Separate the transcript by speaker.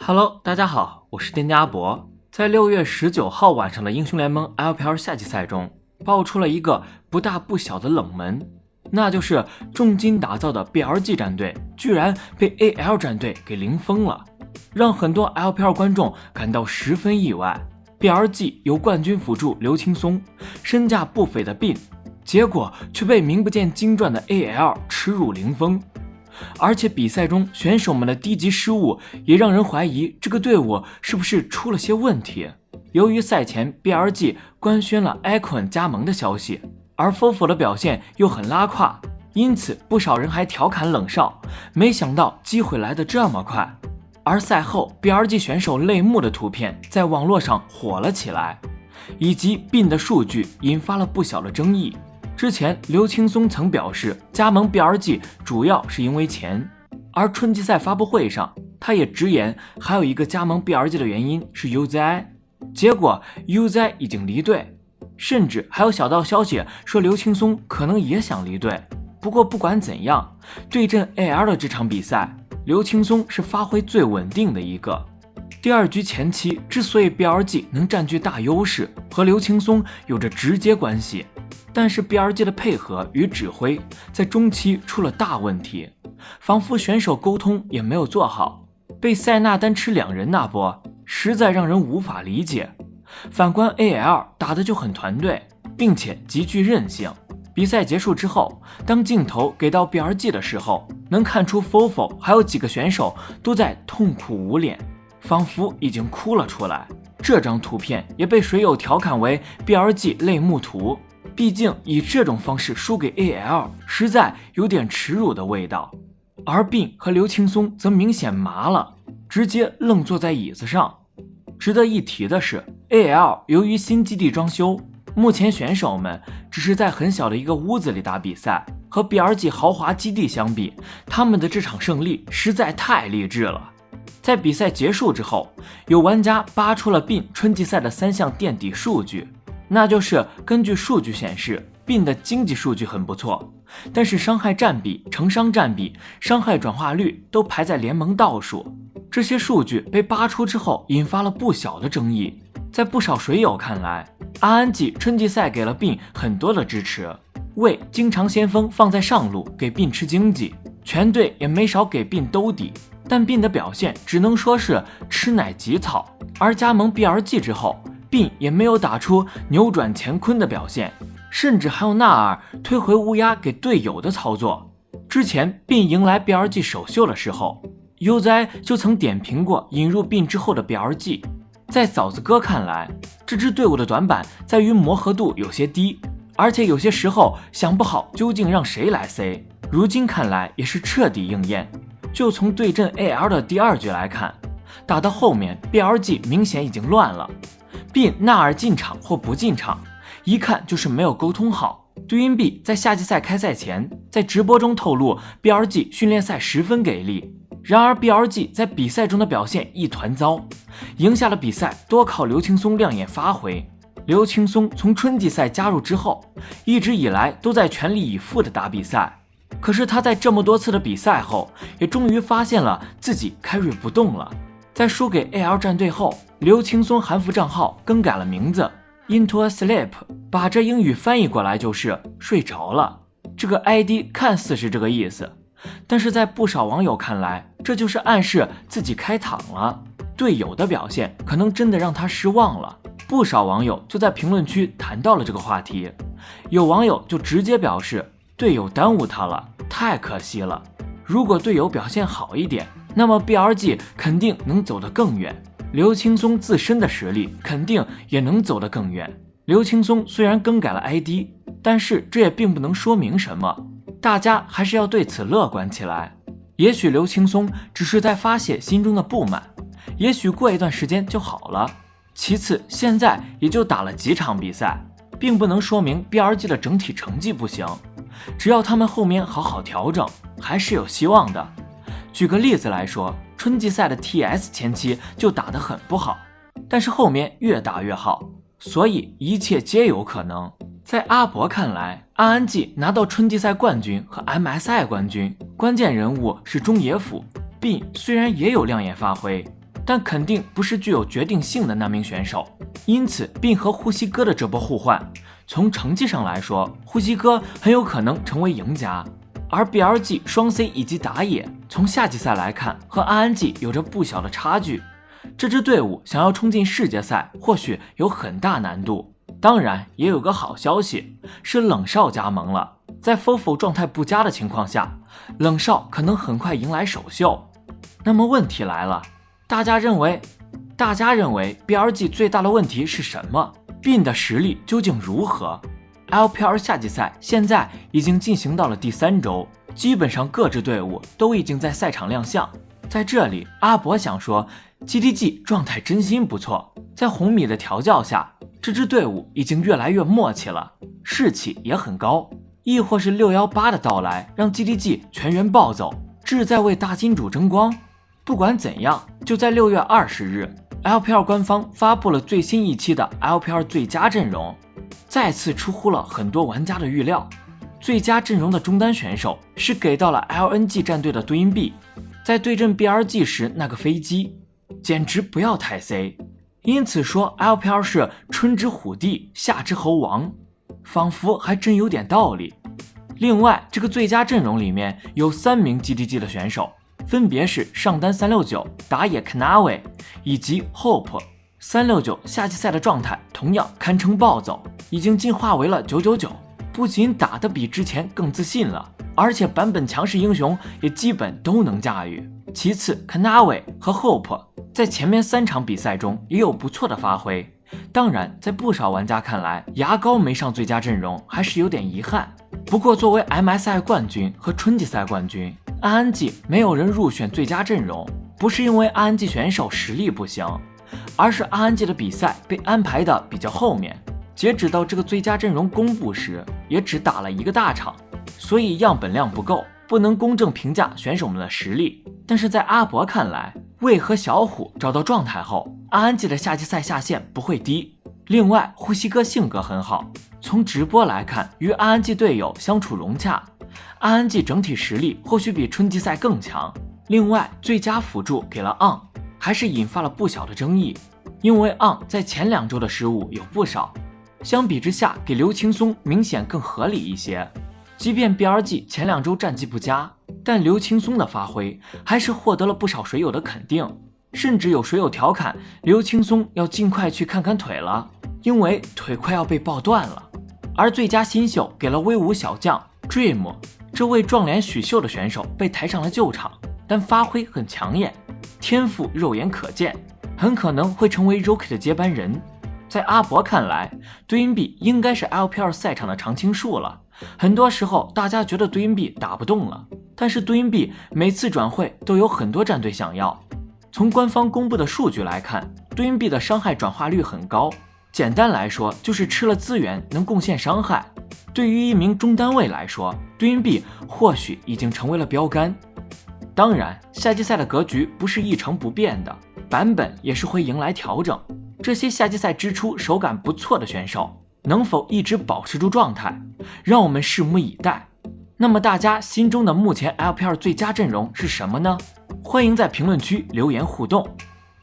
Speaker 1: Hello， 大家好，我是店家阿博。在6月19号晚上的英雄联盟 LPL 夏季赛中，爆出了一个不大不小的冷门，那就是重金打造的 BLG 战队居然被 AL 战队给零封了，让很多 LPL 观众感到十分意外。BLG 由冠军辅助刘青松，身价不菲的 Bin， 结果却被名不见经传的 AL 耻辱零封。而且比赛中选手们的低级失误也让人怀疑这个队伍是不是出了些问题。由于赛前 BLG 官宣了 Icon 加盟的消息，而 Fofo 的表现又很拉胯，因此不少人还调侃冷少，没想到机会来得这么快。而赛后 BLG 选手泪目的图片在网络上火了起来，以及 Bin 的数据引发了不小的争议。之前刘青松曾表示加盟 BLG 主要是因为钱，而春季赛发布会上他也直言还有一个加盟 BLG 的原因是 UZI， 结果 UZI 已经离队，甚至还有小道消息说刘青松可能也想离队。不过不管怎样，对阵 AL 的这场比赛，刘青松是发挥最稳定的一个。第二局前期之所以 BLG 能占据大优势，和刘青松有着直接关系，但是 BLG 的配合与指挥在中期出了大问题，仿佛选手沟通也没有做好，被塞纳单吃两人那波实在让人无法理解。反观 AL 打的就很团队，并且极具韧性。比赛结束之后，当镜头给到 BLG 的时候，能看出 Fofo 还有几个选手都在痛苦捂脸，仿佛已经哭了出来。这张图片也被水友调侃为 BLG 泪目图，毕竟以这种方式输给 AL 实在有点耻辱的味道。而 Bin 和刘青松则明显麻了，直接愣坐在椅子上。值得一提的是 AL 由于新基地装修，目前选手们只是在很小的一个屋子里打比赛，和 BLG 豪华基地相比，他们的这场胜利实在太励志了。在比赛结束之后，有玩家扒出了 Bin 春季赛的3项垫底数据，那就是根据数据显示 Bin 的经济数据很不错，但是伤害占比、成伤占比、伤害转化率都排在联盟倒数。这些数据被扒出之后，引发了不小的争议。在不少水友看来，阿安季春季赛给了 Bin 很多的支持，为经常先锋放在上路给 Bin 吃经济，全队也没少给 Bin 兜底，但 Bin 的表现只能说是吃奶及草。而加盟 BLG 之后，Bin 也没有打出扭转乾坤的表现，甚至还有纳尔推回乌鸦给队友的操作。之前 Bin 迎来 BLG 首秀的时候，UZI 就曾点评过引入 Bin 之后的 BLG。在枣子哥看来，这支队伍的短板在于磨合度有些低，而且有些时候想不好究竟让谁来 C。 如今看来也是彻底应验。就从对阵 AL 的第2局来看，打到后面 BLG 明显已经乱了，并纳尔进场或不进场，一看就是没有沟通好。杜云碧在夏季赛开赛前在直播中透露 BLG 训练赛十分给力，然而 BLG 在比赛中的表现一团糟，赢下了比赛多靠刘青松亮眼发挥。刘青松从春季赛加入之后，一直以来都在全力以赴的打比赛，可是他在这么多次的比赛后，也终于发现了自己carry不动了。在输给 AL 战队后，刘青松韩服账号更改了名字 Into a Sleep， 把这英语翻译过来就是睡着了。这个 ID 看似是这个意思，但是在不少网友看来，这就是暗示自己开躺了，队友的表现可能真的让他失望了。不少网友就在评论区谈到了这个话题，有网友就直接表示队友耽误他了，太可惜了。如果队友表现好一点，那么 BLG 肯定能走得更远，刘青松自身的实力肯定也能走得更远。刘青松虽然更改了 ID， 但是这也并不能说明什么，大家还是要对此乐观起来。也许刘青松只是在发泄心中的不满，也许过一段时间就好了。其次，现在也就打了几场比赛，并不能说明 BLG 的整体成绩不行，只要他们后面好好调整，还是有希望的。举个例子来说，春季赛的 TS 前期就打得很不好，但是后面越打越好，所以一切皆有可能。在阿博看来，阿安季拿到春季赛冠军和 MSI 冠军，关键人物是中野辅，Bin 虽然也有亮眼发挥，但肯定不是具有决定性的那名选手。因此，并和呼吸哥的这波互换，从成绩上来说，呼吸哥很有可能成为赢家。而 BLG 双 C 以及打野，从夏季赛来看，和 RNG 有着不小的差距。这支队伍想要冲进世界赛，或许有很大难度。当然，也有个好消息，是冷少加盟了。在 Fofo 状态不佳的情况下，冷少可能很快迎来首秀。那么问题来了，大家认为 BLG 最大的问题是什么？ Bin 的实力究竟如何？ LPL 夏季赛现在已经进行到了第3周，基本上各支队伍都已经在赛场亮相。在这里，阿博想说 GDG 状态真心不错，在红米的调教下，这支队伍已经越来越默契了，士气也很高。亦或是618的到来让 GDG 全员暴走，志在为大金主争光。不管怎样，就在6月20日 LPL 官方发布了最新一期的 LPL 最佳阵容，再次出乎了很多玩家的预料。最佳阵容的中单选手是给到了 LNG 战队的对音 B， 在对阵 BLG 时那个飞机简直不要太 C， 因此说 LPL 是春之虎帝，夏之猴王，仿佛还真有点道理。另外，这个最佳阵容里面有3名 GDG 的选手，分别是上单369、打野 Knawe 以及 Hope。 369夏季赛的状态同样堪称暴走，已经进化为了999，不仅打得比之前更自信了，而且版本强势英雄也基本都能驾驭。其次 Knawe 和 Hope 在前面3场比赛中也有不错的发挥，当然在不少玩家看来，牙膏没上最佳阵容还是有点遗憾。不过作为 MSI 冠军和春季赛冠军， RNG 没有人入选最佳阵容，不是因为 RNG 选手实力不行，而是 RNG 的比赛被安排的比较后面，截止到这个最佳阵容公布时也只打了1个大场，所以样本量不够，不能公正评价选手们的实力。但是在阿博看来，魏和小虎找到状态后， RNG 的夏季赛下限不会低。另外，呼吸哥性格很好，从直播来看，与 RNG 队友相处融洽， RNG 整体实力或许比春季赛更强。另外，最佳辅助给了 On， 还是引发了不小的争议，因为 On 在前2周的失误有不少，相比之下给刘青松明显更合理一些。即便 BLG 前2周战绩不佳，但刘青松的发挥还是获得了不少水友的肯定，甚至有水友调侃刘青松要尽快去看看腿了，因为腿快要被爆断了。而最佳新秀给了威武小将 Dream， 这位壮脸许秀的选手被抬上了救场，但发挥很抢眼，天赋肉眼可见，很可能会成为 Rookie 的接班人。在阿博看来，对音 B 应该是 LPL 赛场的常青树了。很多时候大家觉得对音 B 打不动了，但是对音 B 每次转会都有很多战队想要。从官方公布的数据来看，对音 B 的伤害转化率很高，简单来说就是吃了资源能贡献伤害。对于一名中单位来说，对音 B 或许已经成为了标杆。当然，夏季赛的格局不是一成不变的，版本也是会迎来调整。这些夏季赛之初手感不错的选手能否一直保持住状态，让我们拭目以待。那么大家心中的目前 LPL 最佳阵容是什么呢？欢迎在评论区留言互动。